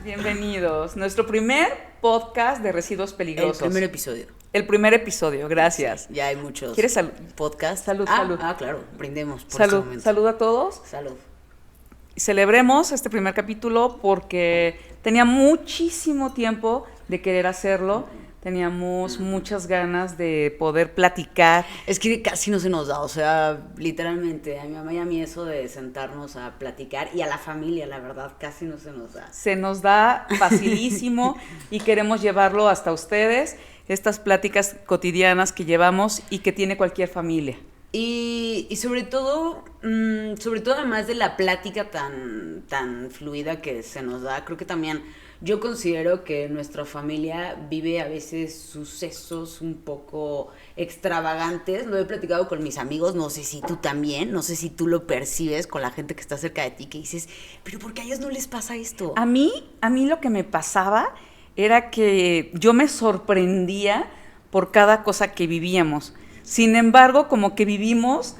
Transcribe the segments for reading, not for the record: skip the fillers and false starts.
Bienvenidos. Nuestro primer podcast de residuos peligrosos. El primer episodio, gracias. Ya hay muchos. ¿Quieres podcast? Salud. Claro, brindemos por salud. este momento. Salud a todos. Salud. Celebremos este primer capítulo porque tenía muchísimo tiempo de querer hacerlo. Teníamos muchas ganas de poder platicar. Es que casi no se nos da, o sea, literalmente, a mi mamá y a mí eso de sentarnos a platicar, y a la familia, la verdad, casi no se nos da. Se nos da facilísimo y queremos llevarlo hasta ustedes, estas pláticas cotidianas que llevamos y que tiene cualquier familia. Y sobre todo además de la plática tan fluida que se nos da, creo que también yo considero que nuestra familia vive a veces sucesos un poco extravagantes. Lo he platicado con mis amigos, no sé si tú también, no sé si tú lo percibes con la gente que está cerca de ti, que dices, pero ¿por qué a ellos no les pasa esto? A mí lo que me pasaba era que yo me sorprendía por cada cosa que vivíamos. Sin embargo, como que vivimos,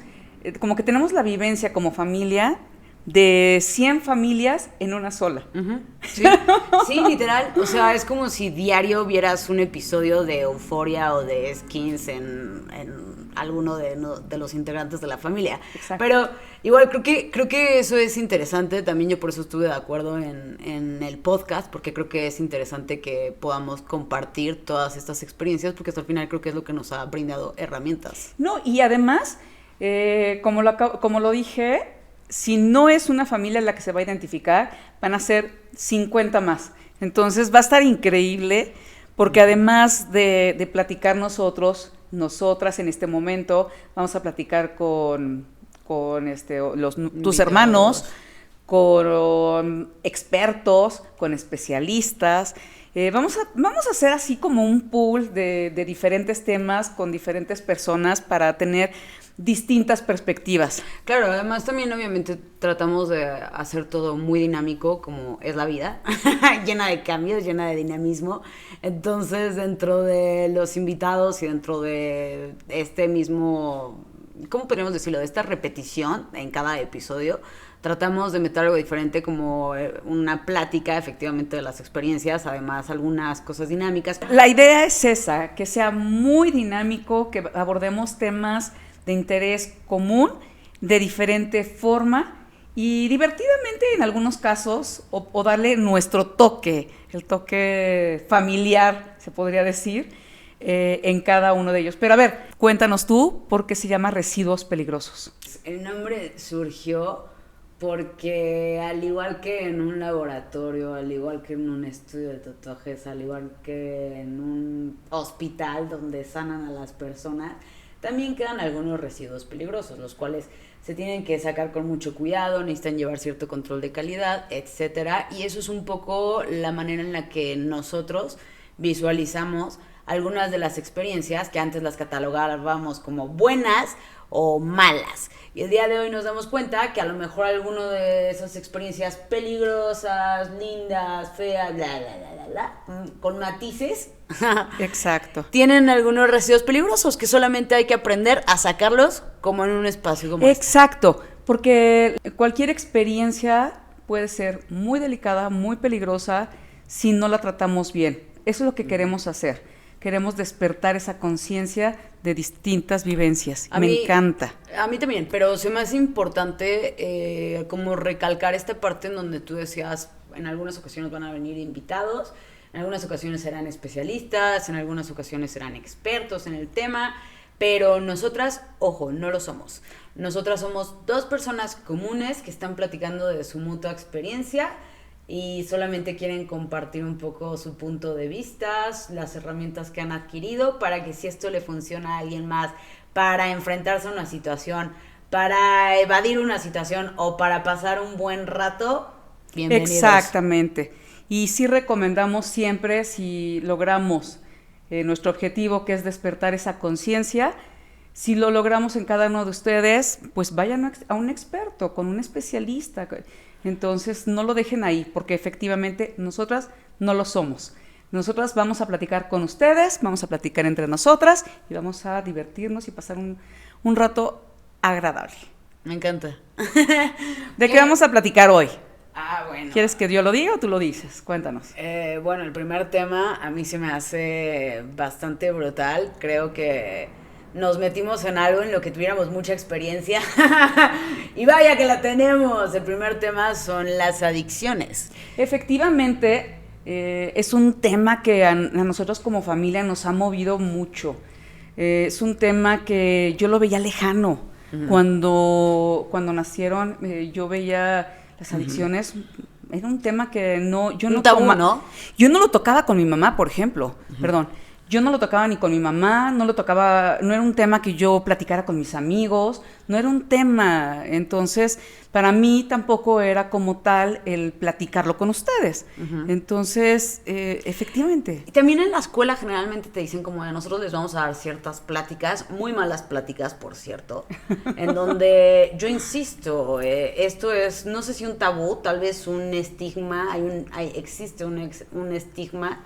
como que tenemos la vivencia como familia de 100 familias en una sola. Uh-huh. Sí, literal. O sea, es como si diario vieras un episodio de Euphoria o de Skins en alguno de los integrantes de la familia. Exacto. Pero igual creo que eso es interesante. También yo por eso estuve de acuerdo en el podcast, porque creo que es interesante que podamos compartir todas estas experiencias, porque hasta el final creo que es lo que nos ha brindado herramientas. No, y además, como lo dije, si no es una familia la que se va a identificar, van a ser 50 más. Entonces va a estar increíble, porque además de platicar nosotras en este momento, vamos a platicar con tus hermanos, con expertos, con especialistas. Vamos a hacer así como un pool de diferentes temas con diferentes personas para tener distintas perspectivas. Claro, además también obviamente tratamos de hacer todo muy dinámico, como es la vida, llena de cambios, llena de dinamismo. Entonces, dentro de los invitados y dentro de este mismo, ¿cómo podríamos decirlo?, de esta repetición en cada episodio, tratamos de meter algo diferente, como una plática efectivamente de las experiencias, además algunas cosas dinámicas. La idea es esa, que sea muy dinámico, que abordemos temas de interés común, de diferente forma y divertidamente en algunos casos, o darle nuestro toque, el toque familiar, se podría decir, en cada uno de ellos. Pero a ver, cuéntanos tú, ¿por qué se llama Residuos Peligrosos? El nombre surgió porque, al igual que en un laboratorio, al igual que en un estudio de tatuajes, al igual que en un hospital donde sanan a las personas, también quedan algunos residuos peligrosos, los cuales se tienen que sacar con mucho cuidado, necesitan llevar cierto control de calidad, etcétera. Y eso es un poco la manera en la que nosotros visualizamos algunas de las experiencias que antes las catalogábamos como buenas o malas. Y el día de hoy nos damos cuenta que a lo mejor alguno de esas experiencias peligrosas, lindas, feas, bla, bla, bla, bla, bla, con matices, exacto, tienen algunos residuos peligrosos que solamente hay que aprender a sacarlos como en un espacio como exacto, porque cualquier experiencia puede ser muy delicada, muy peligrosa si no la tratamos bien. Eso es lo que queremos hacer. Queremos despertar esa conciencia de distintas vivencias. Me encanta. A mí también, pero se me hace importante como recalcar esta parte en donde tú decías, en algunas ocasiones van a venir invitados, en algunas ocasiones serán especialistas, en algunas ocasiones serán expertos en el tema, pero nosotras, ojo, no lo somos. Nosotras somos dos personas comunes que están platicando de su mutua experiencia y solamente quieren compartir un poco su punto de vista, las herramientas que han adquirido, para que si esto le funciona a alguien más, para enfrentarse a una situación, para evadir una situación o para pasar un buen rato, bienvenidos. Exactamente. Y sí recomendamos siempre, si logramos nuestro objetivo, que es despertar esa conciencia, si lo logramos en cada uno de ustedes, pues vayan a un experto, con un especialista. Entonces no lo dejen ahí, porque efectivamente nosotras no lo somos. Nosotras vamos a platicar con ustedes, vamos a platicar entre nosotras y vamos a divertirnos y pasar un rato agradable. Me encanta. ¿De qué vamos a platicar hoy? Bueno. ¿Quieres que yo lo diga o tú lo dices? Cuéntanos. Bueno, el primer tema a mí se me hace bastante brutal. Creo que nos metimos en algo en lo que tuviéramos mucha experiencia. Y vaya que la tenemos. El primer tema son las adicciones. Efectivamente, es un tema que a nosotros como familia nos ha movido mucho. Es un tema que yo lo veía lejano. Uh-huh. Cuando nacieron, yo veía las adicciones. Uh-huh. Era un tema que yo no lo tocaba con mi mamá, por ejemplo. Uh-huh. Perdón. Yo no lo tocaba ni con mi mamá, no era un tema que yo platicara con mis amigos, no era un tema. Entonces, para mí tampoco era como tal el platicarlo con ustedes. Uh-huh. Entonces, efectivamente. Y también en la escuela generalmente te dicen como de nosotros les vamos a dar ciertas pláticas, muy malas pláticas, por cierto, en donde yo insisto, esto es, no sé si un tabú, tal vez un estigma, existe un estigma.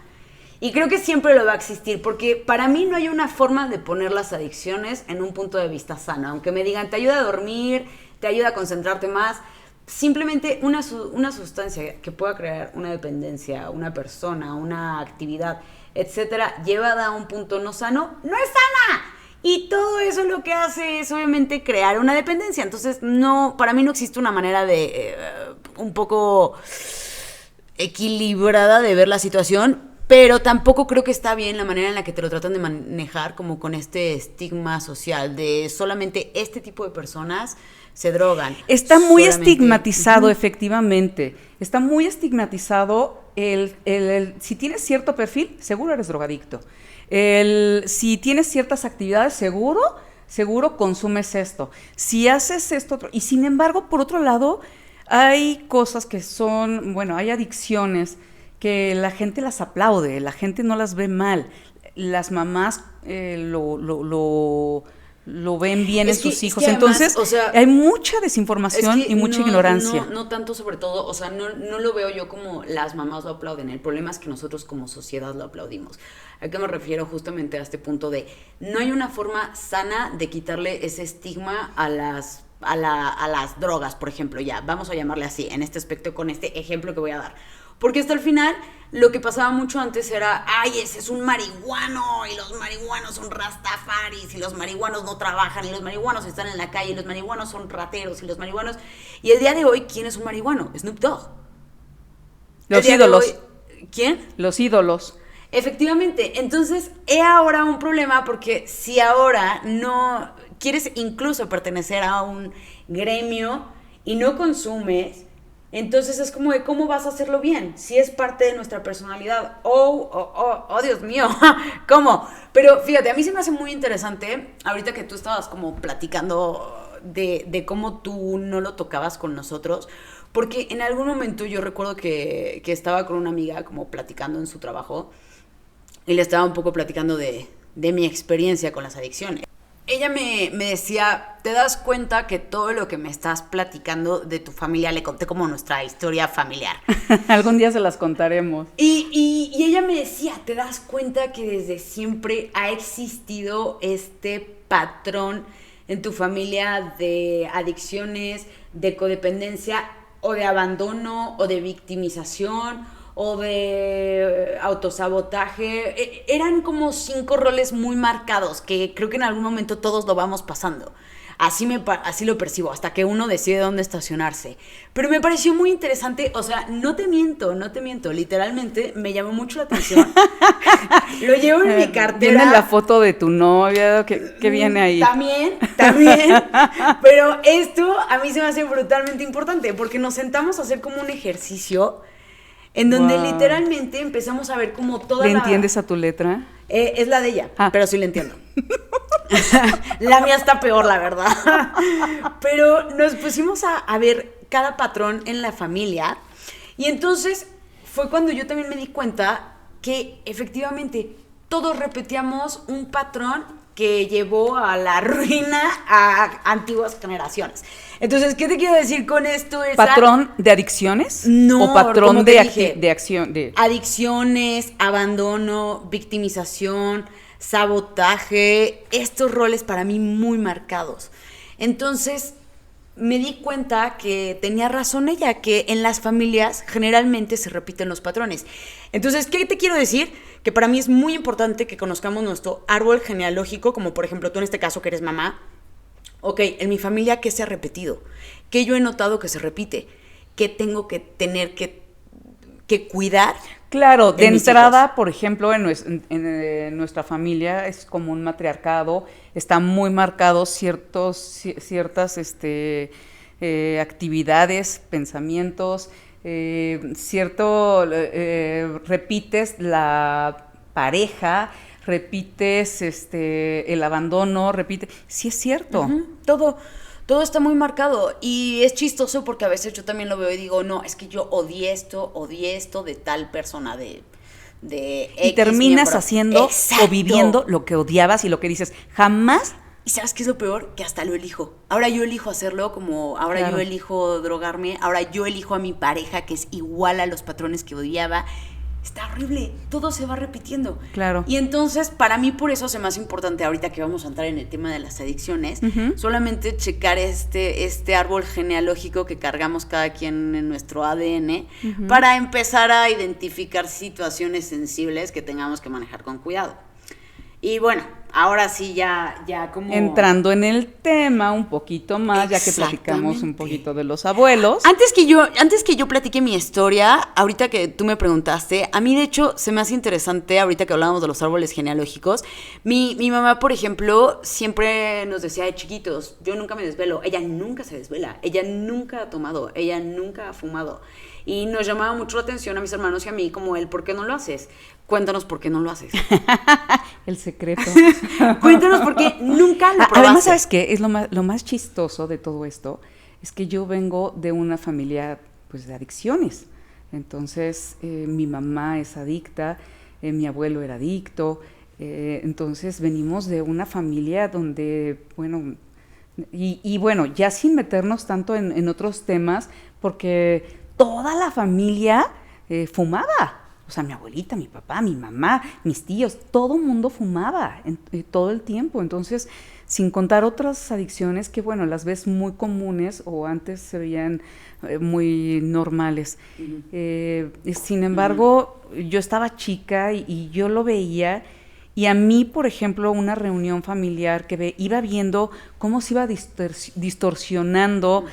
Y creo que siempre lo va a existir, porque para mí no hay una forma de poner las adicciones en un punto de vista sano. Aunque me digan, te ayuda a dormir, te ayuda a concentrarte más, simplemente una sustancia que pueda crear una dependencia, una persona, una actividad, etcétera, llevada a un punto no sano, no es sana. Y todo eso lo que hace es obviamente crear una dependencia. Entonces, para mí no existe una manera de un poco equilibrada de ver la situación. Pero tampoco creo que está bien la manera en la que te lo tratan de manejar, como con este estigma social de solamente este tipo de personas se drogan. Está muy estigmatizado, efectivamente. Está muy estigmatizado si tienes cierto perfil, seguro eres drogadicto. Si tienes ciertas actividades, seguro consumes esto. Si haces esto, otro. Y sin embargo, por otro lado, hay cosas que hay adicciones que la gente las aplaude, la gente no las ve mal, las mamás lo ven bien en sus hijos, entonces hay mucha desinformación y mucha ignorancia. No tanto sobre todo, o sea, no lo veo yo como las mamás lo aplauden, el problema es que nosotros como sociedad lo aplaudimos. ¿A qué me refiero? Justamente a este punto de no hay una forma sana de quitarle ese estigma a las drogas, por ejemplo, ya, vamos a llamarle así, en este aspecto, con este ejemplo que voy a dar. Porque hasta el final, lo que pasaba mucho antes era, ese es un marihuano, y los marihuanos son rastafaris, y los marihuanos no trabajan, y los marihuanos están en la calle, y los marihuanos son rateros, y los marihuanos... Y el día de hoy, ¿quién es un marihuano? Snoop Dogg. Los ídolos. ¿Quién? Los ídolos. Efectivamente. Entonces, he ahora un problema, porque si ahora no quieres incluso pertenecer a un gremio y no consumes... Entonces es como de cómo vas a hacerlo bien, si es parte de nuestra personalidad. Oh, Dios mío, ¿cómo? Pero fíjate, a mí se me hace muy interesante, ahorita que tú estabas como platicando de cómo tú no lo tocabas con nosotros, porque en algún momento yo recuerdo que estaba con una amiga como platicando en su trabajo y le estaba un poco platicando de mi experiencia con las adicciones. Ella me decía, ¿te das cuenta que todo lo que me estás platicando de tu familia le conté como nuestra historia familiar? Algún día se las contaremos. Y ella me decía, ¿te das cuenta que desde siempre ha existido este patrón en tu familia de adicciones, de codependencia o de abandono o de victimización o de autosabotaje? Eran como 5 roles muy marcados que creo que en algún momento todos lo vamos pasando. Así lo percibo, hasta que uno decide dónde estacionarse. Pero me pareció muy interesante, o sea, no te miento, literalmente me llamó mucho la atención. Lo llevo en mi cartera. Viene la foto de tu novia, ¿qué viene ahí? También, pero esto a mí se me hace brutalmente importante, porque nos sentamos a hacer como un ejercicio en donde literalmente empezamos a ver como toda ¿Le entiendes a tu letra? Es la de ella, pero sí le entiendo. La mía está peor, la verdad. Pero nos pusimos a ver cada patrón en la familia. Y entonces fue cuando yo también me di cuenta que efectivamente todos repetíamos un patrón que llevó a la ruina a antiguas generaciones. Entonces, ¿qué te quiero decir con esto? ¿Patrón de adicciones? No, ¿o patrón de acción? Adicciones, abandono, victimización, sabotaje, estos roles para mí muy marcados. Entonces, me di cuenta que tenía razón ella, que en las familias generalmente se repiten los patrones. Entonces, ¿qué te quiero decir? Que para mí es muy importante que conozcamos nuestro árbol genealógico, como por ejemplo tú en este caso que eres mamá. Ok, en mi familia, ¿qué se ha repetido? ¿Qué yo he notado que se repite? ¿Qué tengo que tener que cuidar? Claro, de entrada, hijos? por ejemplo, en nuestra familia es como un matriarcado, está muy marcados ciertas actividades, pensamientos, repites la pareja, repites el abandono, sí es cierto. Todo está muy marcado y es chistoso porque a veces yo también lo veo y digo, no, es que yo odié esto de tal persona, de Y X terminas miembro. haciendo Exacto. o viviendo lo que odiabas y lo que dices, jamás. ¿Y sabes qué es lo peor? Que hasta lo elijo. Ahora yo elijo hacerlo, como ahora Claro. yo elijo drogarme, ahora yo elijo a mi pareja que es igual a los patrones que odiaba. Está horrible, todo se va repitiendo. Claro. Y entonces, para mí, por eso es más importante ahorita que vamos a entrar en el tema de las adicciones, solamente checar este árbol genealógico que cargamos cada quien en nuestro ADN para empezar a identificar situaciones sensibles que tengamos que manejar con cuidado. Y bueno, ahora sí ya como... Entrando en el tema un poquito más, ya que platicamos un poquito de los abuelos. Antes que yo platique mi historia, ahorita que tú me preguntaste, a mí de hecho se me hace interesante, ahorita que hablábamos de los árboles genealógicos, mi mamá, por ejemplo, siempre nos decía de chiquitos, yo nunca me desvelo, ella nunca se desvela, ella nunca ha tomado, ella nunca ha fumado. Y nos llamaba mucho la atención a mis hermanos y a mí como ¿por qué no lo haces? Cuéntanos por qué no lo haces. El secreto. Cuéntanos por qué nunca lo probaste. Además, ¿sabes qué? Es lo más chistoso de todo esto, es que yo vengo de una familia pues de adicciones. Entonces, mi mamá es adicta, mi abuelo era adicto, entonces venimos de una familia donde, bueno, y bueno, ya sin meternos tanto en otros temas, porque toda la familia fumaba. O sea, mi abuelita, mi papá, mi mamá, mis tíos, todo el mundo fumaba todo el tiempo. Entonces, sin contar otras adicciones que, bueno, las ves muy comunes o antes se veían muy normales. Sin embargo, yo estaba chica y yo lo veía. Y a mí, por ejemplo, una reunión familiar que iba viendo cómo se iba distorsionando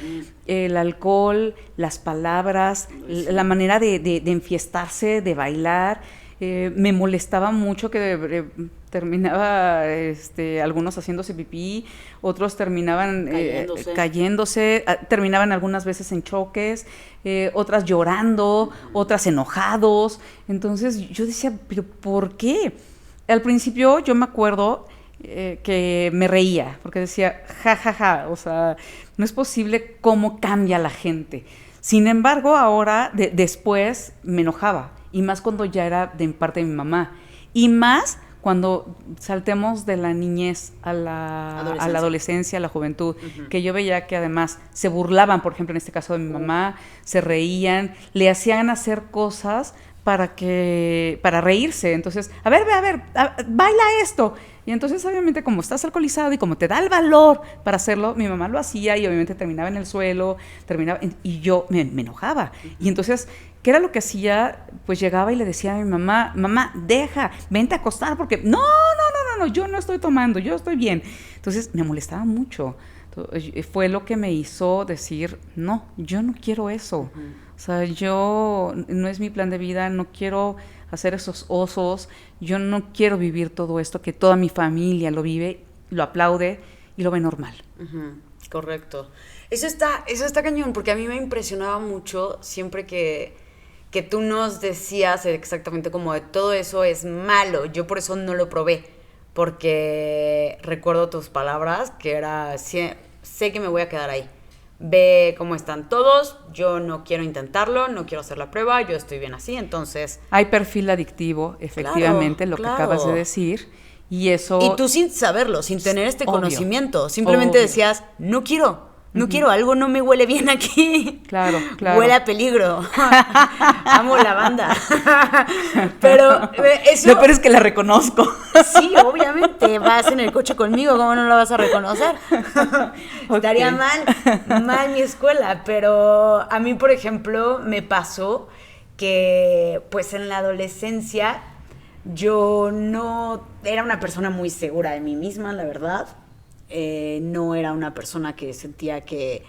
el alcohol, las palabras, la manera de enfiestarse, de bailar. Me molestaba mucho que terminaba algunos haciéndose pipí, otros terminaban cayéndose, terminaban algunas veces en choques, otras llorando, otras enojados. Entonces yo decía, ¿pero por qué? Al principio yo me acuerdo que me reía, porque decía, ja, o sea, no es posible cómo cambia la gente. Sin embargo, ahora, después, me enojaba, y más cuando ya era de parte de mi mamá, y más cuando saltemos de la niñez a la adolescencia, a la juventud, que yo veía que además se burlaban, por ejemplo, en este caso de mi mamá, se reían, le hacían hacer cosas para reírse. Entonces, a ver, baila esto. Y entonces, obviamente, como estás alcoholizado y como te da el valor para hacerlo, mi mamá lo hacía y obviamente terminaba en el suelo, y yo me enojaba. Y entonces, ¿qué era lo que hacía? Pues llegaba y le decía a mi mamá, vente a acostar porque no, yo no estoy tomando, yo estoy bien. Entonces, me molestaba mucho. Fue lo que me hizo decir, no, yo no quiero eso. O sea, no es mi plan de vida, no quiero hacer esos osos, yo no quiero vivir todo esto que toda mi familia lo vive, lo aplaude y lo ve normal. Correcto. Eso está cañón, porque a mí me impresionaba mucho siempre que tú nos decías exactamente como de todo eso es malo. Yo por eso no lo probé, porque recuerdo tus palabras, que era, sé que me voy a quedar ahí. Ve cómo están todos, yo no quiero intentarlo, no quiero hacer la prueba, yo estoy bien así, entonces... Hay perfil adictivo, efectivamente, claro, que acabas de decir, y eso... Y tú sin saberlo, sin tener este conocimiento, simplemente decías, no quiero, No quiero, algo no me huele bien aquí. Claro, claro. Huele a peligro. Amo la banda. Pero eso... Lo peor es que la reconozco. Sí, obviamente. Vas en el coche conmigo, ¿cómo no la vas a reconocer? Okay. Estaría mal mi escuela. Pero a mí, por ejemplo, me pasó que pues en la adolescencia yo no era una persona muy segura de mí misma, la verdad. No era una persona que sentía que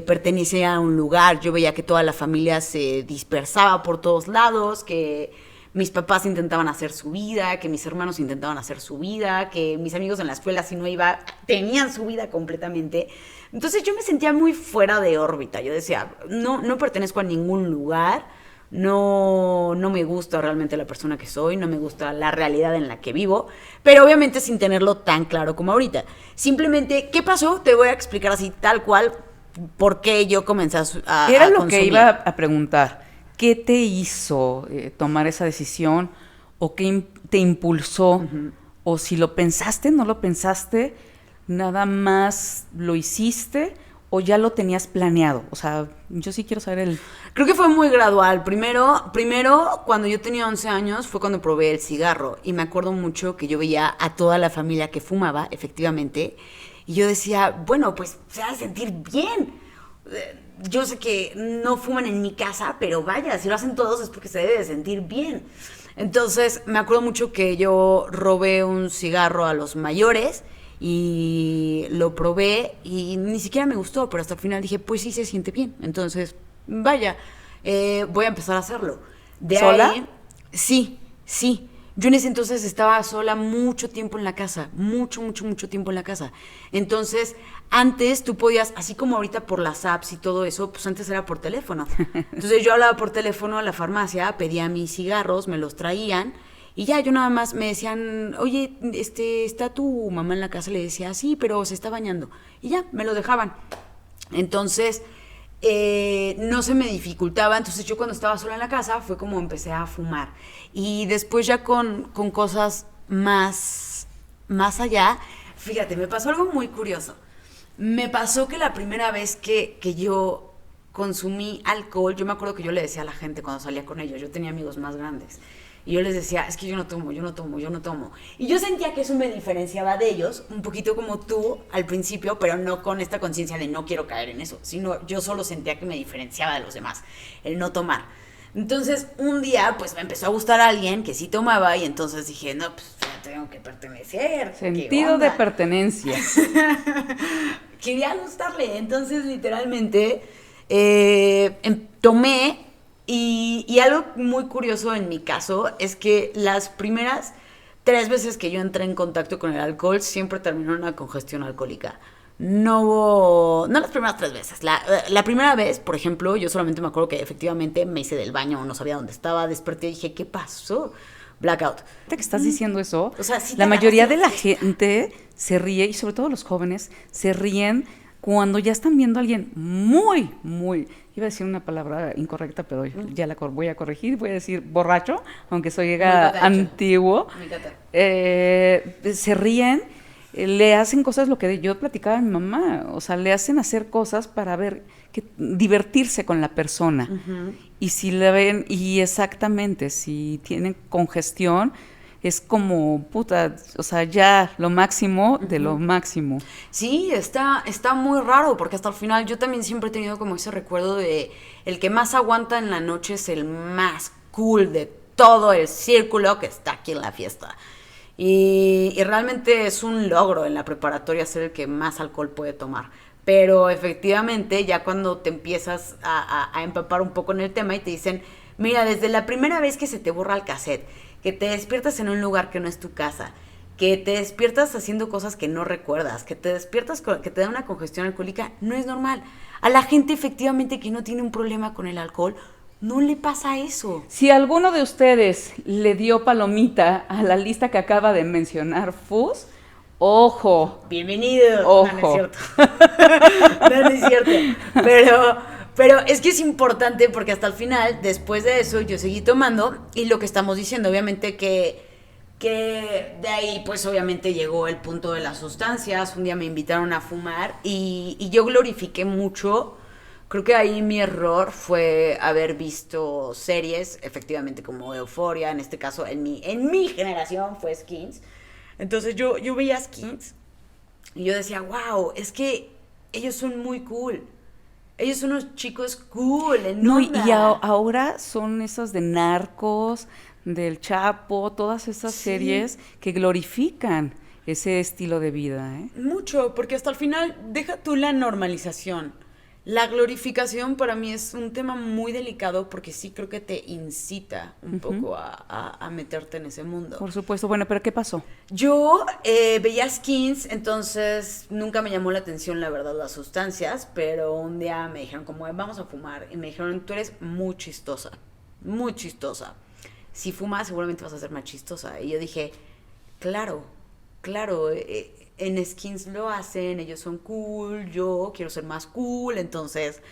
pertenecía a un lugar. Yo veía que toda la familia se dispersaba por todos lados, que mis papás intentaban hacer su vida, que mis hermanos intentaban hacer su vida, que mis amigos en la escuela, si no iba, tenían su vida completamente. Entonces yo me sentía muy fuera de órbita. Yo decía, no pertenezco a ningún lugar. No me gusta realmente la persona que soy, no me gusta la realidad en la que vivo, pero obviamente sin tenerlo tan claro como ahorita. Simplemente, ¿qué pasó? Te voy a explicar así, tal cual, por qué yo comencé a Era lo consumir. que iba a preguntar. ¿Qué te hizo tomar esa decisión? ¿O qué te impulsó? Uh-huh. ¿O si lo pensaste, no lo pensaste, nada más lo hiciste? ¿O ya lo tenías planeado? O sea, yo sí quiero saber Creo que fue muy gradual. Primero, cuando yo tenía 11 años, fue cuando probé el cigarro. Y me acuerdo mucho que yo veía a toda la familia que fumaba, efectivamente. Y yo decía, bueno, pues se va a sentir bien. Yo sé que no fuman en mi casa, pero vaya, si lo hacen todos es porque se debe de sentir bien. Entonces, me acuerdo mucho que yo robé un cigarro a los mayores y lo probé y ni siquiera me gustó, pero hasta el final dije, pues sí se siente bien. Entonces, vaya, voy a empezar a hacerlo. ¿Sola? Ahí, sí. Yo en ese entonces estaba sola mucho tiempo en la casa, mucho tiempo en la casa. Entonces, antes tú podías, así como ahorita por las apps y todo eso, pues antes era por teléfono. Entonces yo hablaba por teléfono a la farmacia, pedía mis cigarros, me los traían. Y ya, yo nada más me decían, oye, ¿está tu mamá en la casa? Le decía, sí, pero se está bañando. Y ya, me lo dejaban. Entonces, no se me dificultaba. Entonces, yo cuando estaba sola en la casa fue como empecé a fumar. Y después ya con cosas más allá, fíjate, me pasó algo muy curioso. Me pasó que la primera vez que yo consumí alcohol, yo me acuerdo que yo le decía a la gente cuando salía con ellos, yo tenía amigos más grandes, y yo les decía, es que yo no tomo. Y yo sentía que eso me diferenciaba de ellos, un poquito como tú al principio, pero no con esta conciencia de no quiero caer en eso, sino yo solo sentía que me diferenciaba de los demás, el no tomar. Entonces, un día, pues me empezó a gustar alguien que sí tomaba, y entonces dije, no, pues ya tengo que pertenecer. Sentido de pertenencia. Quería gustarle, entonces literalmente tomé. Y algo muy curioso en mi caso es que las primeras 3 veces que yo entré en contacto con el alcohol siempre terminó en una congestión alcohólica. No las primeras 3 veces. La primera vez, por ejemplo, yo solamente me acuerdo que efectivamente me hice del baño, no sabía dónde estaba, desperté y dije, ¿qué pasó? Blackout. ¿Te que estás diciendo eso? O sea, sí, la mayoría de la gente se ríe, y sobre todo los jóvenes, se ríen cuando ya están viendo a alguien muy, iba a decir una palabra incorrecta, pero ya la voy a corregir, voy a decir borracho, aunque soy antiguo. Se ríen, le hacen cosas, lo que yo platicaba a mi mamá, o sea, le hacen hacer cosas para divertirse con la persona. Uh-huh. Y si le ven, y exactamente, si tienen congestión, es como, puta, o sea, ya lo máximo de lo máximo. Sí, está muy raro, porque hasta el final yo también siempre he tenido como ese recuerdo de el que más aguanta en la noche es el más cool de todo el círculo que está aquí en la fiesta. Y realmente es un logro en la preparatoria ser el que más alcohol puede tomar. Pero efectivamente, ya cuando te empiezas a empapar un poco en el tema y te dicen, mira, desde la primera vez que se te borra el cassette, que te despiertas en un lugar que no es tu casa, que te despiertas haciendo cosas que no recuerdas, que te despiertas, que te da una congestión alcohólica, no es normal. A la gente efectivamente que no tiene un problema con el alcohol, no le pasa eso. Si alguno de ustedes le dio palomita a la lista que acaba de mencionar Fus, ojo. Bienvenido. Ojo. No es cierto. No es cierto. Pero es que es importante porque hasta el final, después de eso, yo seguí tomando y lo que estamos diciendo, obviamente que Que de ahí pues obviamente llegó el punto de las sustancias, un día me invitaron a fumar y yo glorifiqué mucho, creo que ahí mi error fue haber visto series, efectivamente como Euphoria, en este caso en mi generación fue Skins, entonces yo veía Skins y yo decía, wow, es que ellos son muy cool. Ellos son unos chicos cool, en No, onda. ahora son esas de Narcos, del Chapo, todas esas Sí. series que glorifican ese estilo de vida, ¿eh? Mucho, porque hasta el final deja tú la normalización. La glorificación para mí es un tema muy delicado porque sí creo que te incita un poco a meterte en ese mundo. Por supuesto. Bueno, pero ¿qué pasó? Yo veía Skins, entonces nunca me llamó la atención, la verdad, las sustancias, pero un día me dijeron como, vamos a fumar, y me dijeron, tú eres muy chistosa, muy chistosa. Si fumas seguramente vas a ser más chistosa. Y yo dije, claro, claro, en Skins lo hacen, ellos son cool, yo quiero ser más cool, entonces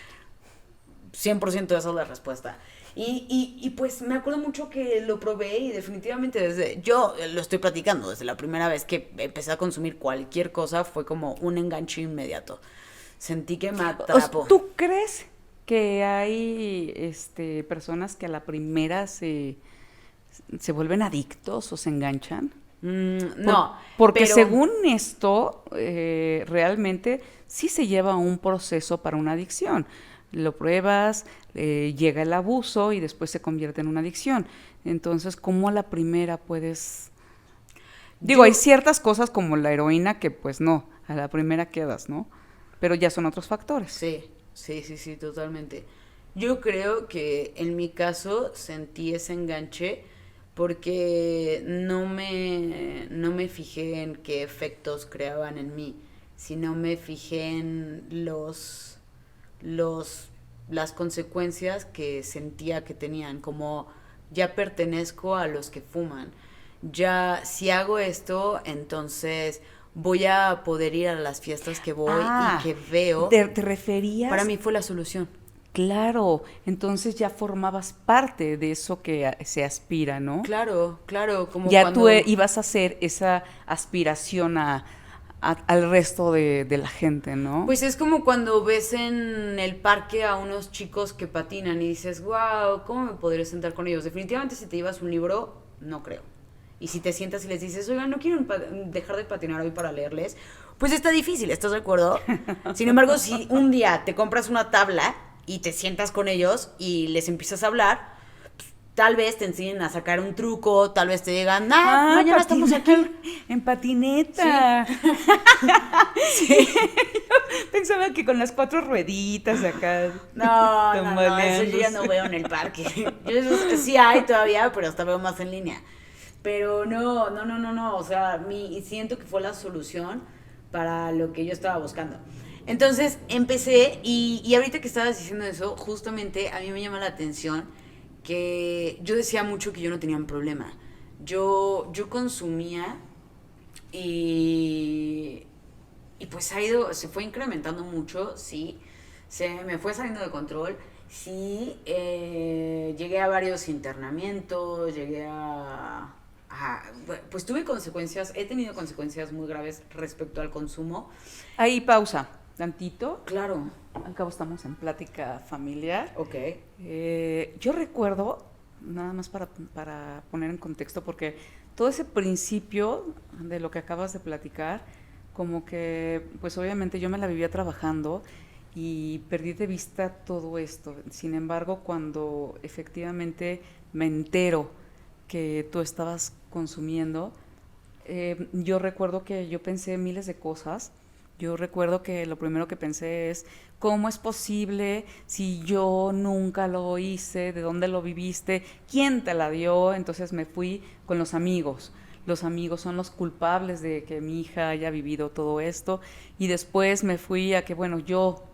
100% esa es la respuesta. Y pues me acuerdo mucho que lo probé y definitivamente yo lo estoy platicando, desde la primera vez que empecé a consumir cualquier cosa fue como un enganche inmediato. Sentí que me atrapó. ¿Tú crees que hay personas que a la primera se vuelven adictos o se enganchan? No, Porque pero según esto, realmente sí se lleva un proceso para una adicción. Lo pruebas, llega el abuso y después se convierte en una adicción. Entonces, ¿cómo a la primera puedes...? Digo, hay ciertas cosas como la heroína que pues no, a la primera quedas, ¿no? Pero ya son otros factores. Sí, totalmente. Yo creo que en mi caso sentí ese enganche porque no me fijé en qué efectos creaban en mí, sino me fijé en las consecuencias que sentía que tenían, como ya pertenezco a los que fuman, ya si hago esto, entonces voy a poder ir a las fiestas que voy y que veo. ¿Te referías? Para mí fue la solución. Claro, entonces ya formabas parte de eso que se aspira, ¿no? Claro, como ya cuando... tú ibas a hacer esa aspiración al resto de la gente, ¿no? Pues es como cuando ves en el parque a unos chicos que patinan y dices, wow, ¿cómo me podría sentar con ellos? Definitivamente si te llevas un libro, no creo. Y si te sientas y les dices, oigan, no quiero dejar de patinar hoy para leerles, pues está difícil, ¿estás de acuerdo? Sin embargo, si un día te compras una tabla y te sientas con ellos y les empiezas a hablar, pues, tal vez te enseñen a sacar un truco, tal vez te digan, mañana estamos aquí. En patineta. Sí. Pensaba que con las 4 rueditas acá. No, eso yo ya no veo en el parque. Sí hay todavía, pero hasta veo más en línea. Pero no, o sea, siento que fue la solución para lo que yo estaba buscando. Entonces empecé y ahorita que estabas diciendo eso, justamente a mí me llama la atención que yo decía mucho que yo no tenía un problema. Yo consumía y pues se fue incrementando mucho, sí, se me fue saliendo de control, sí, llegué a varios internamientos, pues tuve consecuencias, he tenido consecuencias muy graves respecto al consumo. Ahí pausa, tantito. Claro. Al cabo estamos en plática familiar. Ok. Yo recuerdo, nada más para poner en contexto, porque todo ese principio de lo que acabas de platicar, como que, pues obviamente yo me la vivía trabajando y perdí de vista todo esto. Sin embargo, cuando efectivamente me entero que tú estabas consumiendo, yo recuerdo que yo pensé miles de cosas. Yo recuerdo que lo primero que pensé es, ¿cómo es posible si yo nunca lo hice? ¿De dónde lo viviste? ¿Quién te la dio? Entonces me fui con los amigos. Los amigos son los culpables de que mi hija haya vivido todo esto. Y después me fui a que, bueno, yo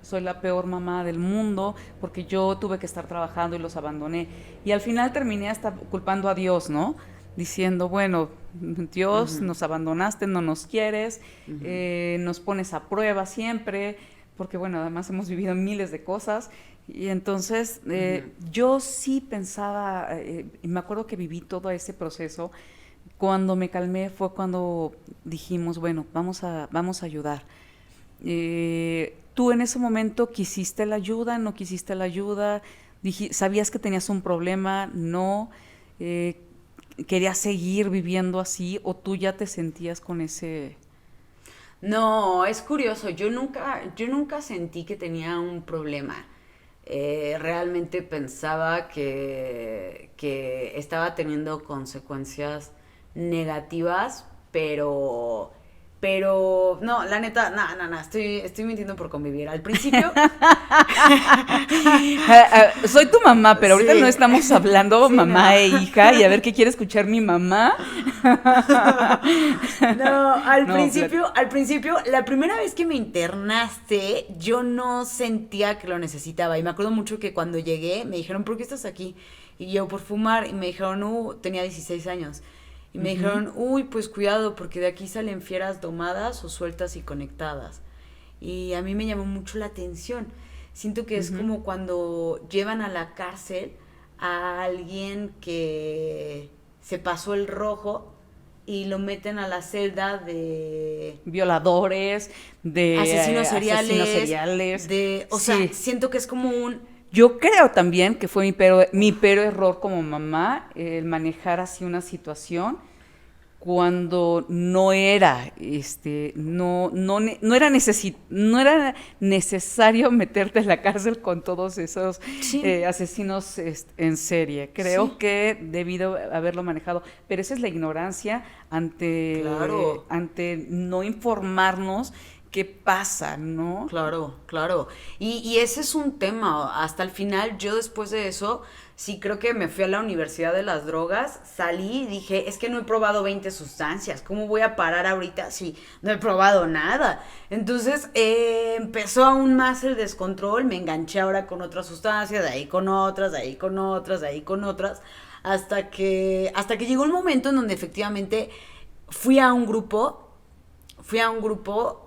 soy la peor mamá del mundo porque yo tuve que estar trabajando y los abandoné. Y al final terminé hasta culpando a Dios, ¿no? Diciendo, bueno, Dios, nos abandonaste, no nos quieres, nos pones a prueba siempre, porque bueno, además hemos vivido miles de cosas, y entonces yo sí pensaba, y me acuerdo que viví todo ese proceso. Cuando me calmé fue cuando dijimos, bueno, vamos a ayudar. ¿Tú en ese momento quisiste la ayuda, no quisiste la ayuda? ¿Sabías que tenías un problema? ¿No? Eh, ¿Querías seguir viviendo así o tú ya te sentías con ese... No, es curioso, yo nunca sentí que tenía un problema. Realmente pensaba que estaba teniendo consecuencias negativas, pero, no, la neta, no, estoy mintiendo por convivir. Al principio, Soy tu mamá, pero ahorita no sí, estamos hablando sí, no. mamá e hija y a ver qué quiere escuchar mi mamá. No, al No, principio, al principio, la primera vez que me internaste, yo no sentía que lo necesitaba. Y me acuerdo mucho que cuando llegué, me dijeron, ¿por qué estás aquí? Y yo, por fumar. Y me dijeron, tenía 16 años. Y me dijeron, uy, pues cuidado, porque de aquí salen fieras domadas o sueltas y conectadas. Y a mí me llamó mucho la atención. Siento que es como cuando llevan a la cárcel a alguien que se pasó el rojo y lo meten a la celda de violadores, de asesinos seriales. o sea, Sí, siento que es como un, yo creo también que fue mi peor error como mamá el manejar así una situación cuando no era, no era necesario meterte en la cárcel con todos esos sí, asesinos en serie. sí, Creo que debido haberlo manejado, pero esa es la ignorancia claro. ante no informarnos qué pasa, ¿no? Claro, claro. Y ese es un tema. Hasta el final, yo después de eso, sí creo que me fui a la Universidad de las Drogas, salí y dije, es que no he probado 20 sustancias. ¿Cómo voy a parar ahorita si no he probado nada? Entonces empezó aún más el descontrol, me enganché ahora con otras sustancias, de ahí con otras, de ahí con otras, de ahí con otras, hasta que llegó el momento en donde efectivamente fui a un grupo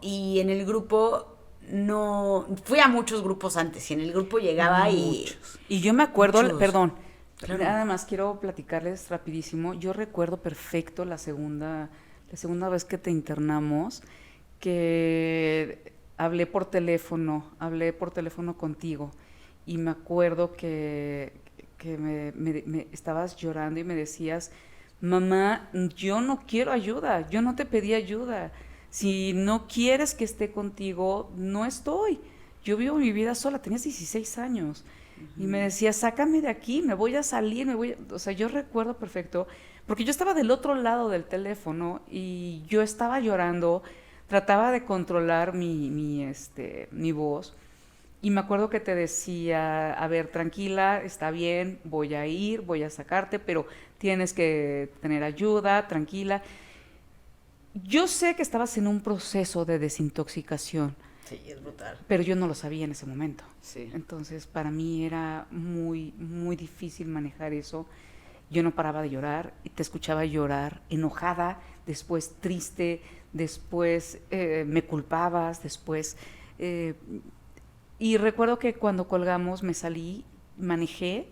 y en el grupo no, fui a muchos grupos antes y en el grupo llegaba y Muchos. Y yo me acuerdo, muchos, perdón, claro, nada más quiero platicarles rapidísimo. Yo recuerdo perfecto la segunda vez que te internamos, que hablé por teléfono contigo y me acuerdo que me estabas llorando y me decías, mamá, yo no quiero ayuda, yo no te pedí ayuda. Si no quieres que esté contigo, no estoy. Yo vivo mi vida sola, tenías 16 años. Y me decía, sácame de aquí, me voy a salir, O sea, yo recuerdo perfecto, porque yo estaba del otro lado del teléfono y yo estaba llorando, trataba de controlar mi voz. Y me acuerdo que te decía, a ver, tranquila, está bien, voy a ir, voy a sacarte, pero tienes que tener ayuda, tranquila. Yo sé que estabas en un proceso de desintoxicación, sí, es brutal, pero yo no lo sabía en ese momento. sí, Entonces, para mí era muy, muy difícil manejar eso. Yo no paraba de llorar y te escuchaba llorar, enojada, después triste, después me culpabas, después... eh, y recuerdo que cuando colgamos me salí, manejé,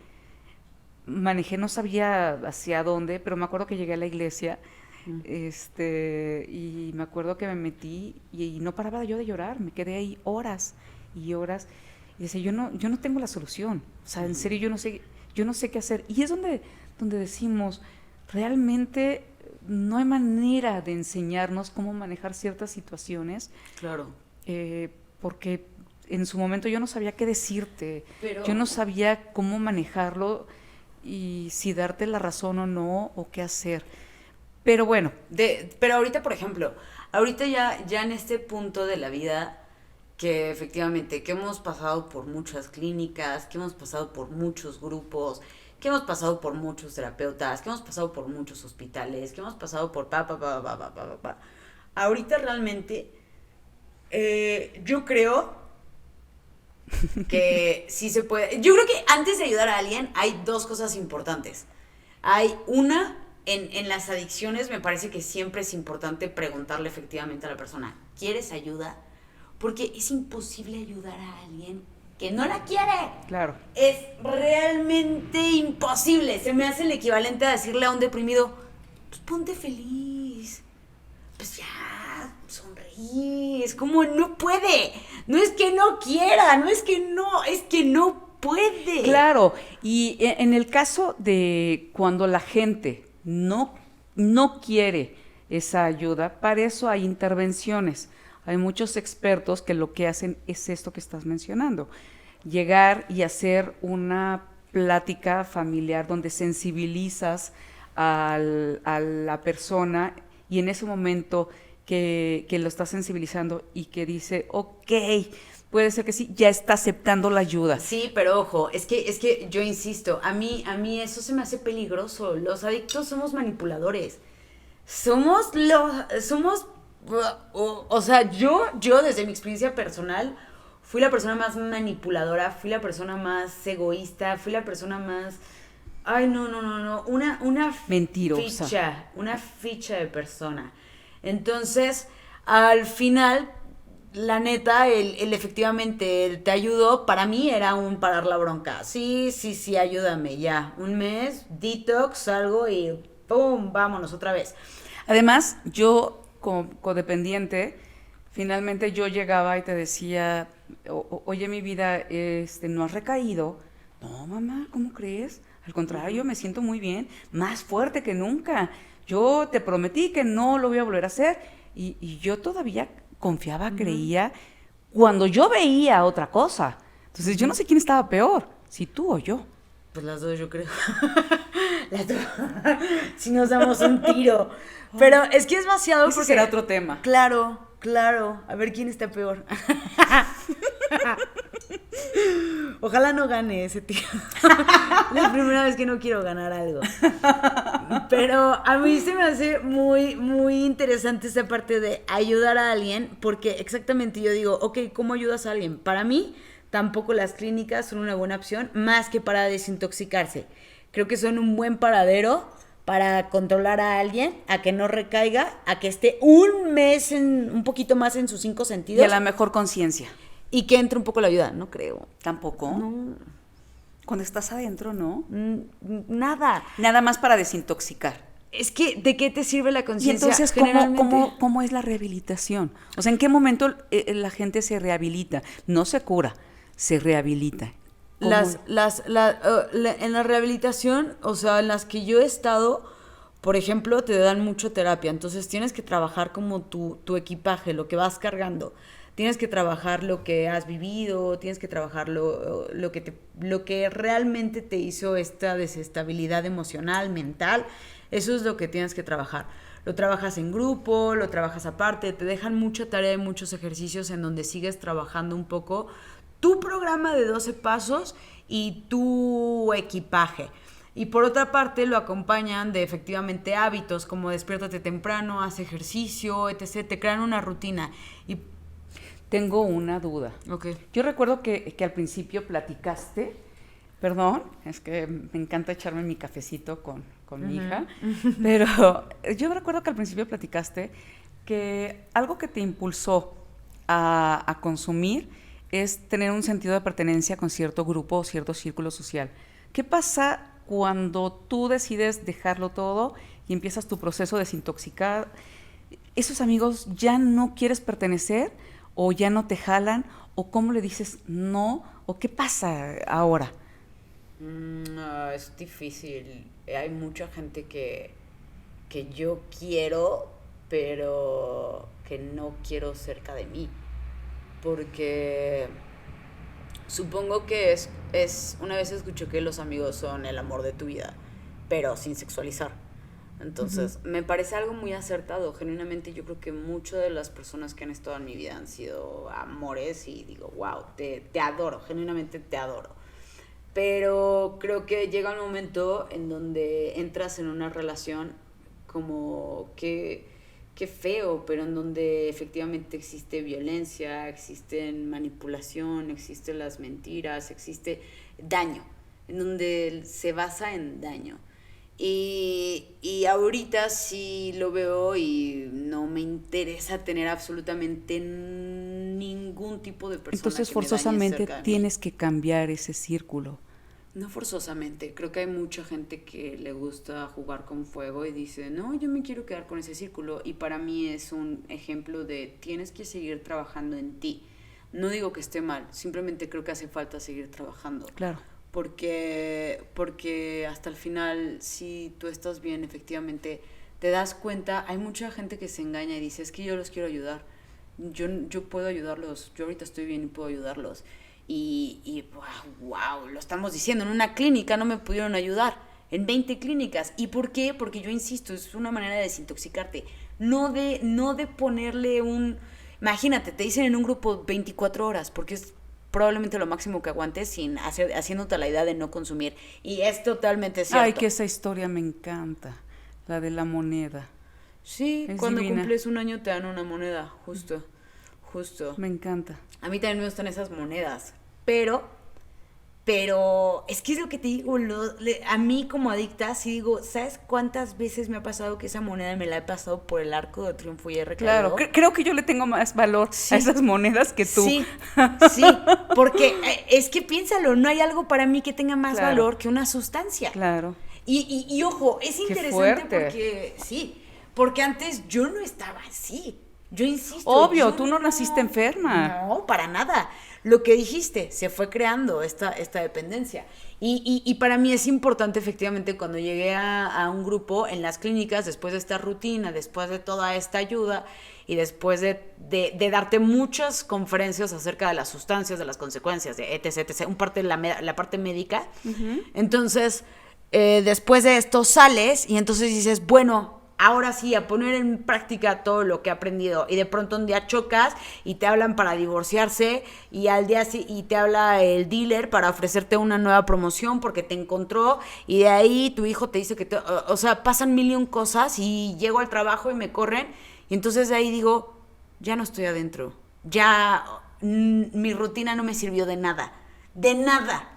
no sabía hacia dónde, pero me acuerdo que llegué a la iglesia, y me acuerdo que me metí y no paraba yo de llorar, me quedé ahí horas y horas, y decía, yo no tengo la solución, o sea, en serio yo no sé qué hacer, y es donde decimos, realmente no hay manera de enseñarnos cómo manejar ciertas situaciones, claro, porque en su momento yo no sabía qué decirte, pero yo no sabía cómo manejarlo y si darte la razón o no, o qué hacer. Pero bueno, pero ahorita, por ejemplo, ahorita ya en este punto de la vida que efectivamente, que hemos pasado por muchas clínicas, que hemos pasado por muchos grupos, que hemos pasado por muchos terapeutas, que hemos pasado por muchos hospitales, que hemos pasado por ahorita realmente yo creo que sí se puede. Yo creo que antes de ayudar a alguien hay dos cosas importantes. Hay una, en las adicciones me parece que siempre es importante preguntarle efectivamente a la persona, ¿quieres ayuda? porque es imposible ayudar a alguien que no la quiere. Claro. Es realmente imposible. Se me hace el equivalente a decirle a un deprimido, pues ponte feliz, pues ya, sonríe. Es como, no puede. No es que no quiera, no es que no, es que no puede. Claro, y en el caso de cuando la gente no quiere esa ayuda, para eso hay intervenciones. Hay muchos expertos que lo que hacen es esto que estás mencionando, llegar y hacer una plática familiar donde sensibilizas a la persona y en ese momento que lo estás sensibilizando y que dice, ok, puede ser que sí, ya está aceptando la ayuda. Sí, pero ojo, es que yo insisto, a mí eso se me hace peligroso. Los adictos somos manipuladores. O sea, yo desde mi experiencia personal fui la persona más manipuladora, fui la persona más egoísta, fui la persona más, ay, no, una mentirosa, una ficha de persona. Entonces, al final, la neta, el efectivamente, el te ayudó, para mí era un parar la bronca. Sí, ayúdame, ya. Un mes, detox, salgo y ¡pum! Vámonos otra vez. Además, yo como codependiente, finalmente yo llegaba y te decía, oye, mi vida, no has recaído. No, mamá, ¿cómo crees? Al contrario, me siento muy bien, más fuerte que nunca. Yo te prometí que no lo voy a volver a hacer. Y yo todavía confiaba, creía, cuando yo veía otra cosa. Entonces, yo no sé quién estaba peor, si tú o yo. Pues las dos, yo creo. Las dos. Si nos damos un tiro. Pero es que es vaciado Ese porque... será otro tema. Claro. A ver quién está peor. Ojalá no gane ese tío. La primera vez que no quiero ganar algo. Pero a mí se me hace muy, muy interesante esta parte de ayudar a alguien, porque exactamente yo digo, ok, ¿cómo ayudas a alguien? Para mí, tampoco las clínicas son una buena opción, más que para desintoxicarse. Creo que son un buen paradero para controlar a alguien, a que no recaiga, a que esté un mes, un poquito más en sus 5 sentidos. Y a la mejor conciencia. Y que entre un poco la ayuda, no creo. ¿Tampoco? No. Cuando estás adentro, ¿no? Nada. Nada más para desintoxicar. Es que, ¿de qué te sirve la Y conciencia? entonces, ¿cómo es la rehabilitación? O sea, ¿en qué momento la gente se rehabilita? No se cura, se rehabilita. En la rehabilitación, o sea, en las que yo he estado, por ejemplo, te dan mucho terapia. Entonces tienes que trabajar como tu equipaje, lo que vas cargando. Tienes que trabajar lo que has vivido, tienes que trabajar lo que realmente te hizo esta desestabilidad emocional, mental. Eso es lo que tienes que trabajar. Lo trabajas en grupo, lo trabajas aparte, te dejan mucha tarea y muchos ejercicios en donde sigues trabajando un poco tu programa de 12 pasos y tu equipaje. Y por otra parte lo acompañan de efectivamente hábitos como despiértate temprano, haz ejercicio, etc. Te crean una rutina. Y tengo una duda. Okay. Yo recuerdo que al principio platicaste, perdón, es que me encanta echarme mi cafecito con mi hija, pero yo recuerdo que al principio platicaste que algo que te impulsó a consumir es tener un sentido de pertenencia con cierto grupo o cierto círculo social. ¿Qué pasa cuando tú decides dejarlo todo y empiezas tu proceso de desintoxicar? ¿Esos amigos ya no quieres pertenecer o ya no te jalan? ¿O cómo le dices no? ¿O qué pasa ahora? No, es difícil. Hay mucha gente que yo quiero, pero que no quiero cerca de mí. Porque supongo que es una vez escuché que los amigos son el amor de tu vida, pero sin sexualizar. Entonces, me parece algo muy acertado. Genuinamente, yo creo que muchas de las personas que han estado en mi vida han sido amores y digo, wow, te adoro, genuinamente te adoro. Pero creo que llega un momento en donde entras en una relación como que qué feo, pero en donde efectivamente existe violencia, existe manipulación, existen las mentiras, existe daño, en donde se basa en daño. Y ahorita sí lo veo y no me interesa tener absolutamente ningún tipo de persona. Entonces, que me dañe forzosamente cerca de mí. tienes que cambiar ese círculo. No forzosamente, creo que hay mucha gente que le gusta jugar con fuego y dice, no, yo me quiero quedar con ese círculo, y para mí es un ejemplo de tienes que seguir trabajando en ti. No digo que esté mal, simplemente creo que hace falta seguir trabajando. Claro. Porque hasta el final, si tú estás bien, efectivamente, te das cuenta, hay mucha gente que se engaña y dice, es que yo los quiero ayudar, yo puedo ayudarlos, yo ahorita estoy bien y puedo ayudarlos. Y wow, lo estamos diciendo, en una clínica no me pudieron ayudar, en 20 clínicas. ¿Y por qué? Porque yo insisto, es una manera de desintoxicarte, no de ponerle un... Imagínate, te dicen en un grupo 24 horas, porque es probablemente lo máximo que aguantes haciéndote la idea de no consumir. Y es totalmente cierto. Ay, que esa historia me encanta, la de la moneda. Sí, es cuando divina. cumples un año te dan una moneda, justo. Me encanta. A mí también me gustan esas monedas, pero es que es lo que te digo, a mí como adicta, sí digo, ¿sabes cuántas veces me ha pasado que esa moneda me la he pasado por el arco de triunfo y he recaído? Claro, creo que yo le tengo más valor a esas monedas que tú. Sí, porque es que piénsalo, no hay algo para mí que tenga más valor que una sustancia. Claro. Y ojo, es interesante porque antes yo no estaba así. Yo insisto. Obvio, tú no naciste enferma. No, para nada. Lo que dijiste, se fue creando esta dependencia. Y para mí es importante, efectivamente, cuando llegué a un grupo en las clínicas, después de esta rutina, después de toda esta ayuda y después de darte muchas conferencias acerca de las sustancias, de las consecuencias, de etc., un parte de la parte médica. Uh-huh. Entonces, después de esto sales y entonces dices, bueno, ahora sí, a poner en práctica todo lo que he aprendido. Y de pronto un día chocas y te hablan para divorciarse y al día y te habla el dealer para ofrecerte una nueva promoción porque te encontró y de ahí tu hijo te dice que o sea, pasan mil y un cosas y llego al trabajo y me corren y entonces de ahí digo, ya no estoy adentro. Ya mi rutina no me sirvió de nada. De nada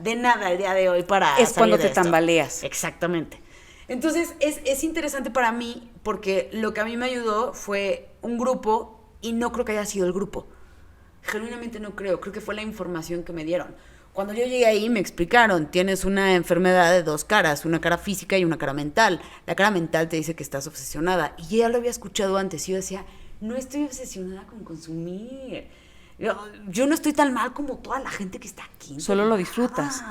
el día de hoy para es salir cuando de te esto. tambaleas. Exactamente. Entonces, es interesante para mí porque lo que a mí me ayudó fue un grupo y no creo que haya sido el grupo. Genuinamente no creo que fue la información que me dieron. Cuando yo llegué ahí me explicaron, tienes una enfermedad de dos caras, una cara física y una cara mental. La cara mental te dice que estás obsesionada. Y yo ya lo había escuchado antes y yo decía, no estoy obsesionada con consumir. Yo no estoy tan mal como toda la gente que está aquí. Solo lo disfrutas.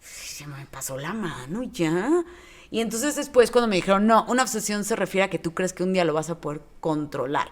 Se me pasó la mano ya. Y entonces después cuando me dijeron, no, una obsesión se refiere a que tú crees que un día lo vas a poder controlar.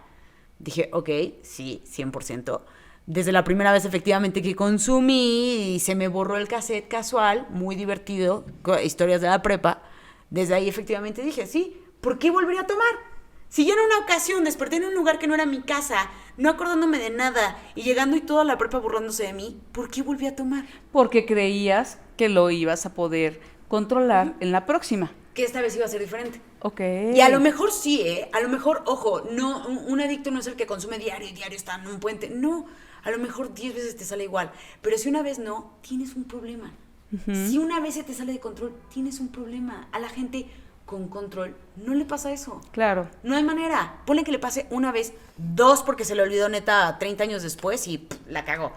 Dije, ok, sí, 100%. Desde la primera vez efectivamente que consumí y se me borró el cassette casual, muy divertido, historias de la prepa, desde ahí efectivamente dije, sí, ¿por qué volvería a tomar? Si yo en una ocasión desperté en un lugar que no era mi casa, no acordándome de nada y llegando y toda la prepa burlándose de mí, ¿por qué volví a tomar? Porque creías que lo ibas a poder controlar en la próxima. Que esta vez iba a ser diferente. Ok. Y a lo mejor sí, a lo mejor, ojo, no, un adicto no es el que consume diario y diario está en un puente. No, a lo mejor 10 veces te sale igual. Pero si una vez no, tienes un problema. Uh-huh. Si una vez se te sale de control, tienes un problema. A la gente con control no le pasa eso. Claro. No hay manera. Ponle que le pase una vez, dos porque se le olvidó neta 30 años después y la cagó.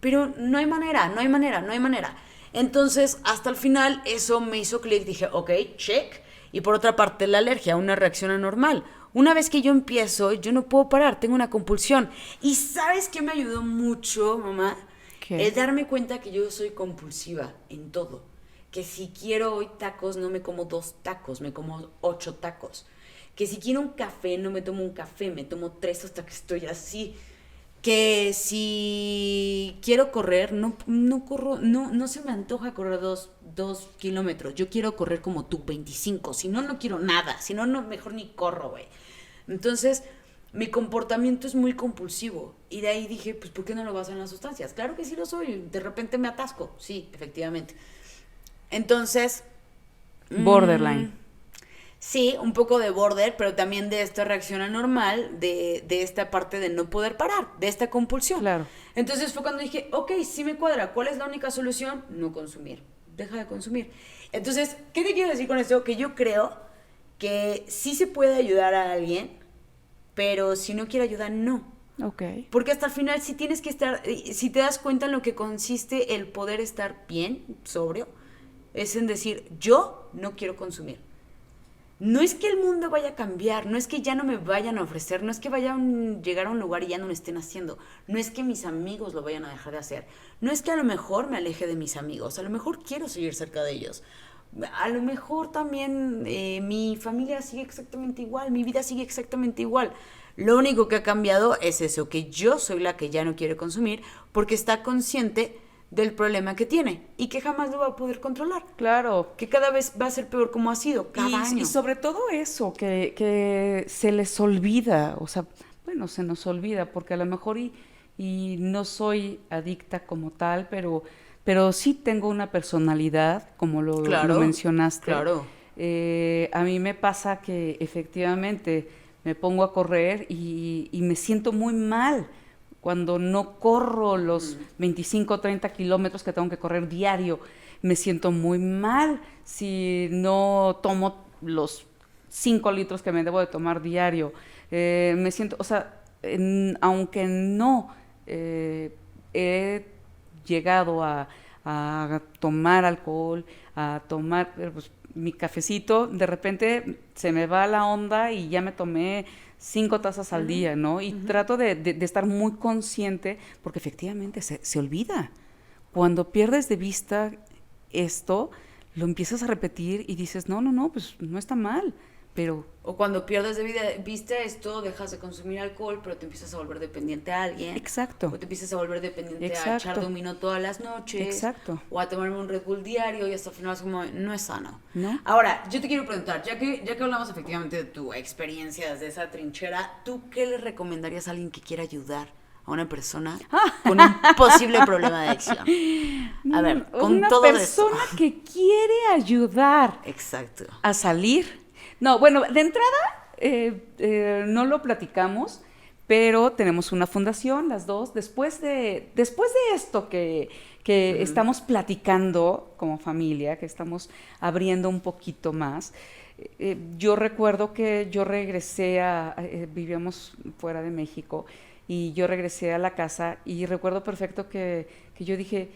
Pero no hay manera. Entonces, hasta el final, eso me hizo clic. Dije, ok, check. Y por otra parte, la alergia, una reacción anormal. Una vez que yo empiezo, yo no puedo parar, tengo una compulsión. ¿Y sabes qué me ayudó mucho, mamá? ¿Qué? El darme cuenta que yo soy compulsiva en todo. Que si quiero hoy tacos, no me como 2 tacos, me como 8 tacos. Que si quiero un café, no me tomo un café, me tomo 3 hasta que estoy así. Que si quiero correr, no corro, no se me antoja correr 2 kilómetros. Yo quiero correr como tú, 25. Si no, no quiero nada. Si no, mejor ni corro, güey. Entonces, mi comportamiento es muy compulsivo. Y de ahí dije, pues, ¿por qué no lo baso en las sustancias? Claro que sí lo soy. De repente me atasco. Sí, efectivamente. Entonces... Borderline. Sí, un poco de border, pero también de esta reacción anormal, de esta parte de no poder parar, de esta compulsión. Claro. Entonces fue cuando dije, ok, sí me cuadra, ¿cuál es la única solución? No consumir, deja de consumir. Entonces, ¿qué te quiero decir con esto? Que yo creo que sí se puede ayudar a alguien, pero si no quiere ayudar, no. Ok. Porque hasta el final si tienes que estar, si te das cuenta en lo que consiste el poder estar bien, sobrio, es en decir, yo no quiero consumir. No es que el mundo vaya a cambiar, no es que ya no me vayan a ofrecer, no es que vayan a llegar a un lugar y ya no lo estén haciendo, no es que mis amigos lo vayan a dejar de hacer, no es que a lo mejor me aleje de mis amigos, a lo mejor quiero seguir cerca de ellos, a lo mejor también mi familia sigue exactamente igual, mi vida sigue exactamente igual. Lo único que ha cambiado es eso, que yo soy la que ya no quiere consumir porque está consciente del problema que tiene y que jamás lo va a poder controlar. Claro. Que cada vez va a ser peor como ha sido, cada año. Y sobre todo eso, que se les olvida, o sea, bueno, se nos olvida, porque a lo mejor y no soy adicta como tal, pero sí tengo una personalidad, como lo mencionaste. Claro. A mí me pasa que efectivamente me pongo a correr y me siento muy mal cuando no corro los 25 o 30 kilómetros que tengo que correr diario. Me siento muy mal si no tomo los 5 litros que me debo de tomar diario. Me siento, o sea, aunque no he llegado a tomar alcohol, a tomar pues, mi cafecito, de repente se me va la onda y ya me tomé 5 tazas al día, ¿no? Y trato de estar muy consciente, porque efectivamente se olvida. Cuando pierdes de vista esto, lo empiezas a repetir y dices, no, pues no está mal, pero... O cuando pierdes de vista esto, dejas de consumir alcohol, pero te empiezas a volver dependiente a alguien. Exacto. O te empiezas a volver dependiente a echar dominó todas las noches. Exacto. O a tomarme un Red Bull diario y hasta el final es como, no es sano. ¿No? Ahora, yo te quiero preguntar, ya que hablamos efectivamente de tu experiencia desde esa trinchera, ¿tú qué le recomendarías a alguien que quiera ayudar a una persona con un posible problema de adicción? A ver, con todo eso. Una persona que quiere ayudar. Exacto. A salir. No, bueno, de entrada no lo platicamos, pero tenemos una fundación, las dos. Después de esto que estamos platicando como familia, que estamos abriendo un poquito más, yo recuerdo que yo regresé vivíamos fuera de México, y yo regresé a la casa y recuerdo perfecto que yo dije,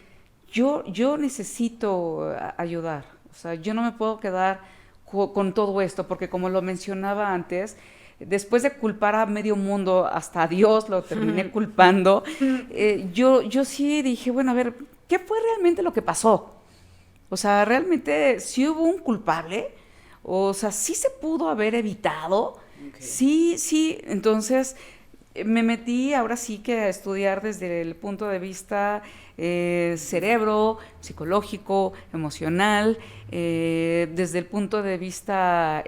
yo necesito ayudar, o sea, yo no me puedo quedar con todo esto, porque como lo mencionaba antes, después de culpar a medio mundo, hasta a Dios lo terminé culpando, yo sí dije, bueno, a ver, ¿qué fue realmente lo que pasó? O sea, realmente sí hubo un culpable, o sea, sí se pudo haber evitado, sí, entonces me metí ahora sí que a estudiar desde el punto de vista cerebro, psicológico, emocional, desde el punto de vista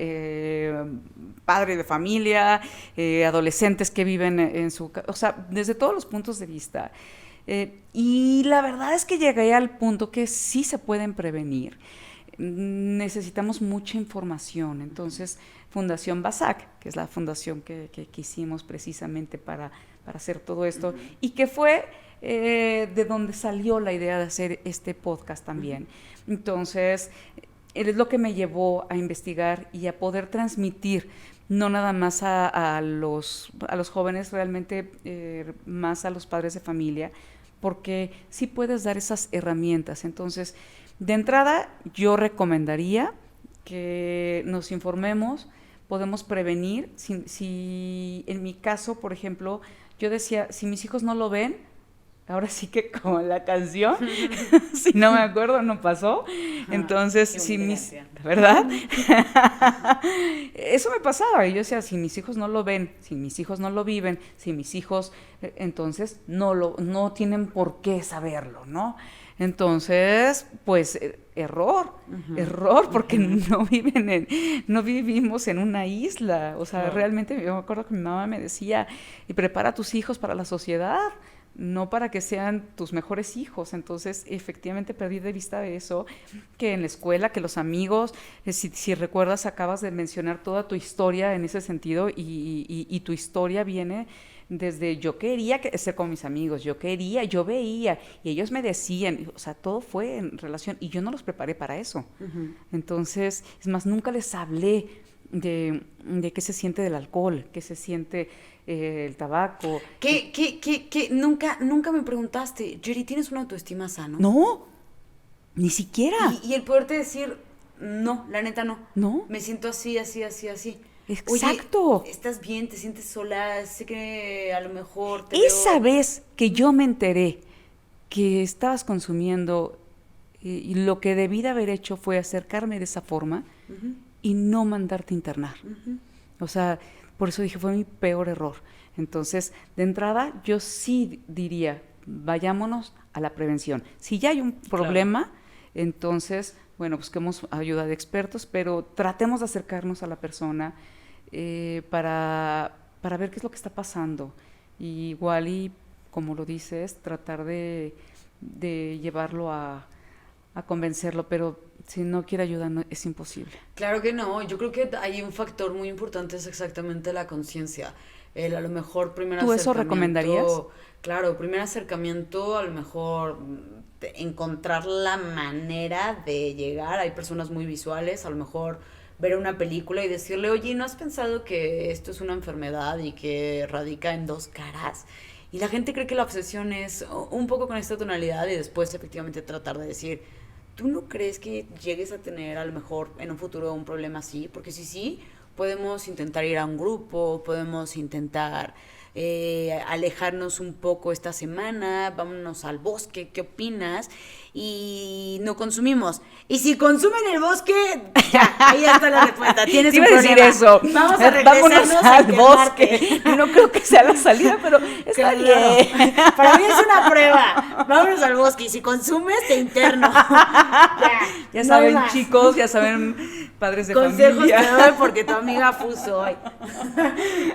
padre de familia, adolescentes que viven en su casa, o sea, desde todos los puntos de vista. Y la verdad es que llegué al punto que sí se pueden prevenir. Necesitamos mucha información, entonces Fundación BASAC, que es la fundación que hicimos precisamente para hacer todo esto, y que fue de donde salió la idea de hacer este podcast también. Entonces, es lo que me llevó a investigar y a poder transmitir, no nada más a los jóvenes, realmente más a los padres de familia, porque sí puedes dar esas herramientas. Entonces, de entrada, yo recomendaría que nos informemos, podemos prevenir. Si en mi caso, por ejemplo, yo decía, si mis hijos no lo ven, ahora sí que como la canción, si no me acuerdo, no pasó. Entonces, si ¿verdad? Eso me pasaba, y yo decía, si mis hijos no lo ven, si mis hijos no lo viven, si mis hijos, entonces no tienen por qué saberlo, ¿no? Entonces, pues, error, porque no vivimos en una isla. O sea, realmente yo me acuerdo que mi mamá me decía, y prepara a tus hijos para la sociedad, no para que sean tus mejores hijos. Entonces, efectivamente perdí de vista de eso, que en la escuela, que los amigos, si recuerdas, acabas de mencionar toda tu historia en ese sentido, y tu historia viene desde yo quería ser con mis amigos, yo veía, y ellos me decían, o sea, todo fue en relación, y yo no los preparé para eso. Entonces, es más, nunca les hablé de qué se siente del alcohol, qué se siente el tabaco. Nunca me preguntaste, Yuri, ¿tienes una autoestima sana? No, ni siquiera. Y el poderte decir, no, la neta no. No. Me siento así. Exacto. Oye, ¿estás bien? ¿Te sientes sola? Sé que a lo mejor Esa vez que yo me enteré que estabas consumiendo y lo que debí de haber hecho fue acercarme de esa forma y no mandarte a internar. O sea, por eso dije, fue mi peor error. Entonces, de entrada, yo sí diría, vayámonos a la prevención. Si ya hay un problema, entonces, bueno, busquemos ayuda de expertos, pero tratemos de acercarnos a la persona para ver qué es lo que está pasando. Y igual y, como lo dices, tratar de llevarlo a convencerlo, pero si no quiere ayuda es imposible. Claro que no, yo creo que hay un factor muy importante, es exactamente la conciencia. A lo mejor primer ¿Tú acercamiento... eso recomendarías? Claro, primer acercamiento, a lo mejor encontrar la manera de llegar. Hay personas muy visuales, a lo mejor ver una película y decirle, oye, ¿no has pensado que esto es una enfermedad y que radica en dos caras? Y la gente cree que la obsesión es un poco con esta tonalidad y después efectivamente tratar de decir, ¿tú no crees que llegues a tener a lo mejor en un futuro un problema así? Porque si sí, podemos intentar ir a un grupo, podemos intentar alejarnos un poco esta semana, vámonos al bosque, ¿qué opinas? Y no consumimos. Y si consumen el bosque, ya, ahí está la respuesta. Tienes un problema. Decir eso. Vamos a regresarnos al bosque. No creo que sea la salida, pero está bien. Para mí es una prueba. Vámonos al bosque y si consumes, te interno. Ya saben, no chicos, ya saben, padres de consejos familia. Consejos te doy porque tu amiga fuso hoy.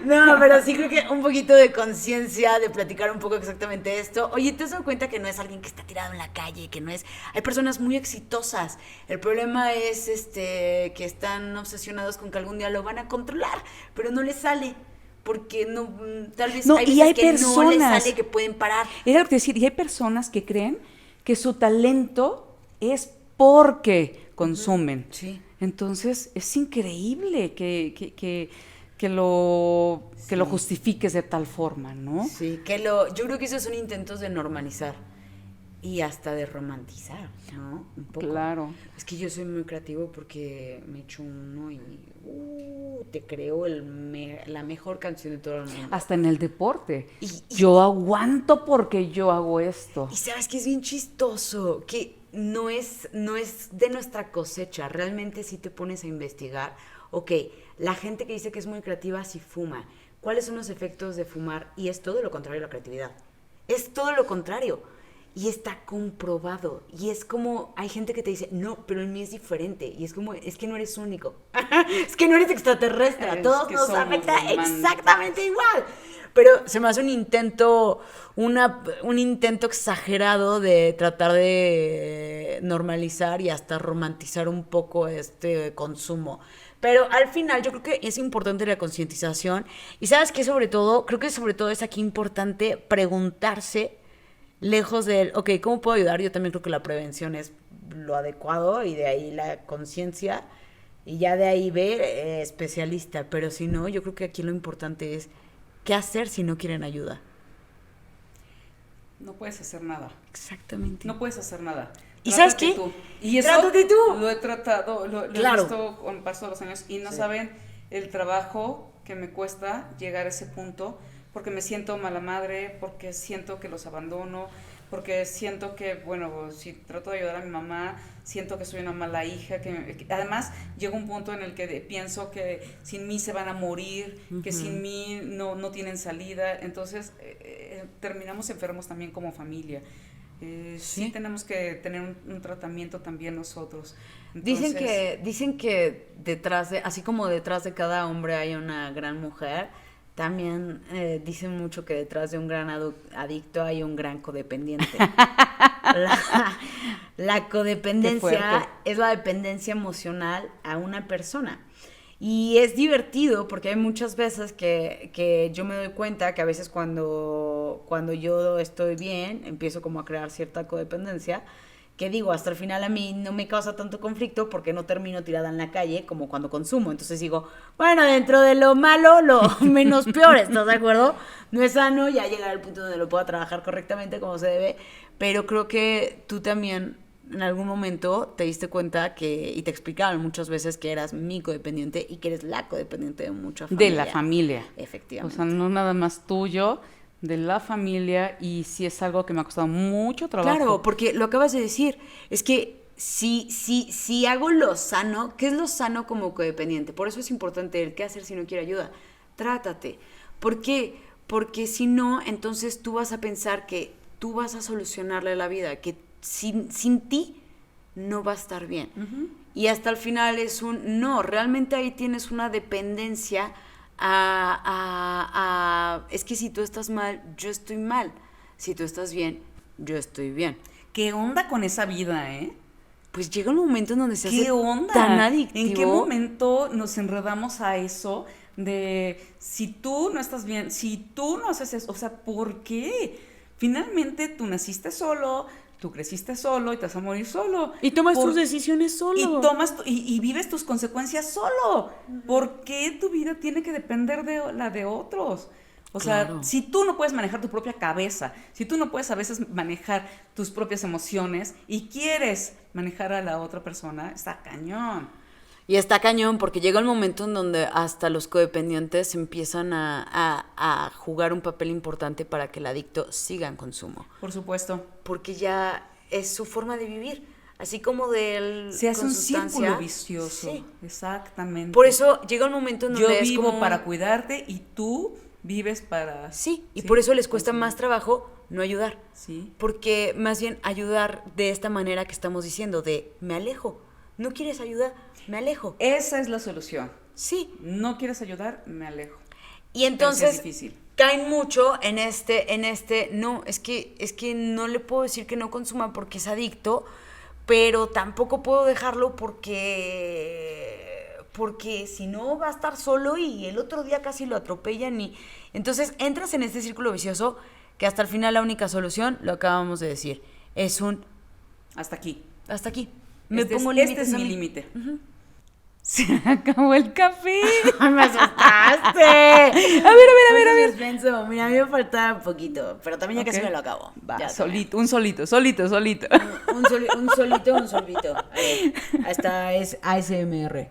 No, pero sí creo que un poquito de conciencia, de platicar un poco exactamente esto. Oye, ¿te has dado cuenta que no es alguien que está tirado en la calle, que no es... Hay personas muy exitosas. El problema es que están obsesionados con que algún día lo van a controlar, pero no les sale. Porque no, tal vez no, hay veces hay que personas, no les sale, que pueden parar. Era lo que decir, y hay personas que creen que su talento es porque consumen. Sí. Entonces, es increíble que lo justifiques de tal forma, ¿no? Sí, yo creo que esos son intentos de normalizar y hasta de romantizar, ¿no? Un poco. Claro. Es que yo soy muy creativo porque me echo uno y te creo la mejor canción de todo el mundo. Hasta en el deporte. Yo aguanto porque yo hago esto. Y sabes que es bien chistoso, que no es de nuestra cosecha. Realmente si te pones a investigar, ok, la gente que dice que es muy creativa sí fuma. ¿Cuáles son los efectos de fumar? Y es todo lo contrario a la creatividad. Es todo lo contrario. Y está comprobado. Y es como, hay gente que te dice, no, pero en mí es diferente. Y es como, es que no eres único. Es que no eres extraterrestre. A todos nos afecta exactamente igual. Pero se me hace un intento exagerado de tratar de normalizar y hasta romantizar un poco este consumo. Pero al final yo creo que es importante la concientización. Y sabes que creo que sobre todo es aquí importante preguntarse, lejos del, ok, ¿cómo puedo ayudar? Yo también creo que la prevención es lo adecuado y de ahí la conciencia y ya de ahí ver especialista. Pero si no, yo creo que aquí lo importante es qué hacer si no quieren ayuda. No puedes hacer nada. Exactamente. No puedes hacer nada. ¿Y sabes qué? Tú. Y eso Trátate tú. Lo he tratado, lo he visto con el paso de los años y no saben el trabajo que me cuesta llegar a ese punto, porque me siento mala madre, porque siento que los abandono, porque siento que, bueno, si trato de ayudar a mi mamá, siento que soy una mala hija, que además llega un punto en el que pienso que sin mí se van a morir, que sin mí no tienen salida, entonces terminamos enfermos también como familia. Sí tenemos que tener un tratamiento también nosotros. Entonces, dicen que así como detrás de cada hombre hay una gran mujer, también dicen mucho que detrás de un gran adicto hay un gran codependiente. La codependencia es la dependencia emocional a una persona. Y es divertido porque hay muchas veces que yo me doy cuenta que a veces cuando yo estoy bien, empiezo como a crear cierta codependencia que digo, hasta el final a mí no me causa tanto conflicto porque no termino tirada en la calle como cuando consumo. Entonces digo, bueno, dentro de lo malo, lo menos peor, ¿estás de acuerdo? No es sano ya llegar al punto donde lo pueda trabajar correctamente como se debe, pero creo que tú también en algún momento te diste cuenta que, y te explicaban muchas veces que eras mi codependiente y que eres la codependiente de mucha familia. De la familia. Efectivamente. O sea, no nada más tuyo, de la familia, y sí es algo que me ha costado mucho trabajo. Claro, porque lo acabas de decir, es que si hago lo sano, ¿qué es lo sano como codependiente? Por eso es importante el qué hacer si no quiere ayuda. Trátate. ¿Por qué? Porque si no, entonces tú vas a pensar que tú vas a solucionarle la vida, que sin ti no va a estar bien. Uh-huh. Y hasta el final es no, realmente ahí tienes una dependencia es que si tú estás mal, yo estoy mal. Si tú estás bien, yo estoy bien. ¿Qué onda con esa vida, Pues llega un momento en donde se hace onda? Tan adictivo. ¿En qué momento nos enredamos a eso de si tú no estás bien, si tú no haces eso? O sea, ¿por qué? Finalmente tú naciste solo, tú creciste solo y te vas a morir solo. Y tomas tus decisiones solo. Y vives tus consecuencias solo. ¿Por qué tu vida tiene que depender de la de otros? O sea, si tú no puedes manejar tu propia cabeza, si tú no puedes a veces manejar tus propias emociones y quieres manejar a la otra persona, está cañón. Y está cañón porque llega el momento en donde hasta los codependientes empiezan a jugar un papel importante para que el adicto siga en consumo. Por supuesto. Porque ya es su forma de vivir. Así como se hace un círculo vicioso. Sí. Exactamente. Por eso llega un momento en donde yo vivo para cuidarte y tú vives para... Sí, y por eso les cuesta más trabajo no ayudar. Sí. Porque más bien ayudar de esta manera que estamos diciendo, de me alejo. ¿No quieres ayudar? Me alejo. Esa es la solución. Sí. No quieres ayudar, me alejo. Y entonces caen mucho en no, es que no le puedo decir que no consuma porque es adicto, pero tampoco puedo dejarlo porque si no va a estar solo y el otro día casi lo atropellan y entonces entras en este círculo vicioso que hasta el final la única solución, lo acabamos de decir, es hasta aquí. Hasta aquí. Este es mi límite. Uh-huh. Se acabó el café. ¡Me asustaste! A ver. Suspenso. Mira, a mí me faltaba un poquito, pero también ya casi me lo acabo. Va, ya, solito. Un sorbito. Hasta es ASMR.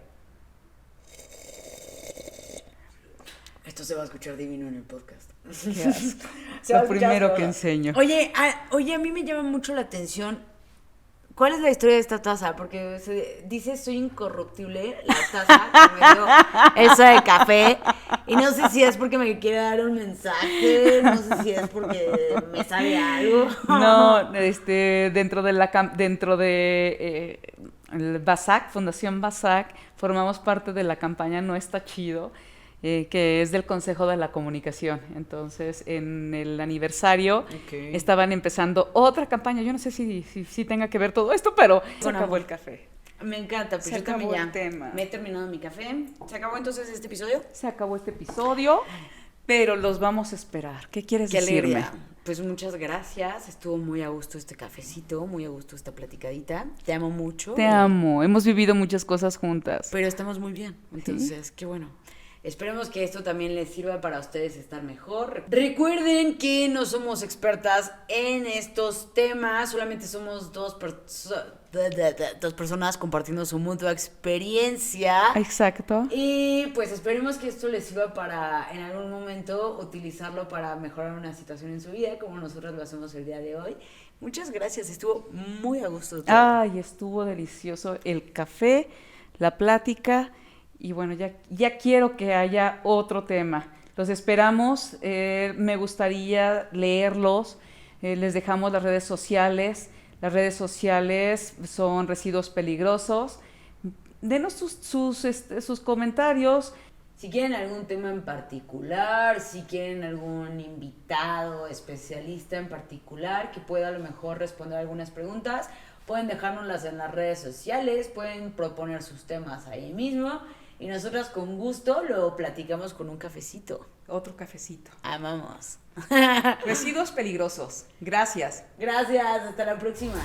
Esto se va a escuchar divino en el podcast. Qué asco. Lo primero que enseño. Oye, a mí me llama mucho la atención. ¿Cuál es la historia de esta taza? Porque dice soy incorruptible, la taza que me dio esa de café. Y no sé si es porque me quiere dar un mensaje, no sé si es porque me sabe algo. No, dentro de el BASAC, Fundación BASAC, formamos parte de la campaña No Está Chido, que es del Consejo de la Comunicación. Entonces, en el aniversario estaban empezando otra campaña. Yo no sé si tenga que ver todo esto, pero se acabó el café. Me encanta, pues yo también ya me he terminado mi café. ¿Se acabó entonces este episodio? Se acabó este episodio, pero los vamos a esperar. ¿Qué quieres decirme? Alegría. Pues muchas gracias, estuvo muy a gusto este cafecito, muy a gusto esta platicadita. Te amo mucho. Te amo, hemos vivido muchas cosas juntas. Pero estamos muy bien, entonces, qué bueno. Esperemos que esto también les sirva para ustedes estar mejor. Recuerden que no somos expertas en estos temas, solamente somos dos personas compartiendo su mutua experiencia. Exacto. Y pues esperemos que esto les sirva para en algún momento utilizarlo para mejorar una situación en su vida, como nosotros lo hacemos el día de hoy. Muchas gracias, estuvo muy a gusto. Ay, estuvo delicioso el café, la plática. Y bueno, ya quiero que haya otro tema. Los esperamos, me gustaría leerlos. Les dejamos las redes sociales. Las redes sociales son Residuos Peligrosos. Denos sus comentarios. Si quieren algún tema en particular, si quieren algún invitado, especialista en particular, que pueda a lo mejor responder algunas preguntas, pueden dejárnoslas en las redes sociales, pueden proponer sus temas ahí mismo. Y nosotras con gusto lo platicamos con un cafecito. Otro cafecito. Amamos. Residuos Peligrosos. Gracias. Gracias, hasta la próxima.